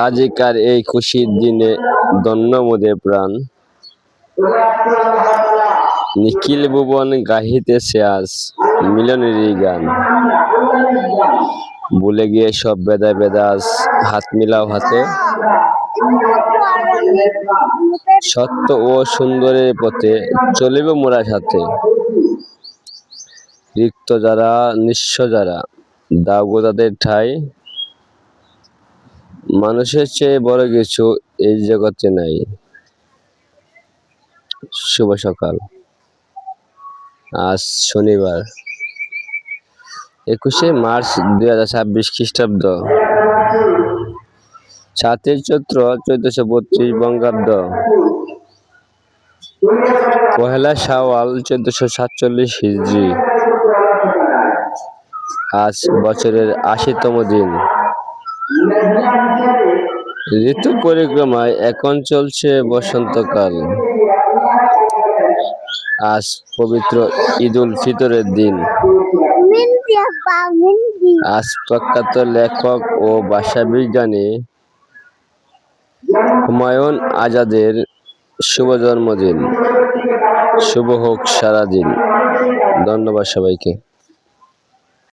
আজিকার এই খুশির দিনে ধন্য মোদের প্রাণ, নিখিল ভুবন গাহিতেছে আজ মিলনেরই গান। ভুলে গিয়ে সব বেদা বেদাস, হাত মিলাও হাতে, সত্য ও সুন্দরের পথে চলিব মোরা সাথে। রিক্ত যারা নিঃস্ব যারা, দাও গো তাদের ঠাঁই। মানুষের চেয়ে বড় কিছু এই জগতে নাই। শুভ সকাল। আজ শনিবার 21শে মার্চ 2026 খ্রিস্টাব্দ, 7 চৈত্র 1432 বঙ্গাব্দ, পহেলা শাওয়াল 1447 হিজরি। আজ বছরের 80তম দিন। ঋতু পরিক্রমায় এখন চলছে বসন্তকাল। আজ পবিত্র ঈদ উল ফিতরের দিন। আজ প্রখ্যাত লেখক ও ভাষাবিজ্ঞানী হুমায়ুন আজাদের শুভ জন্মদিন। শুভ হোক সারাদিন। ধন্যবাদ সবাইকে।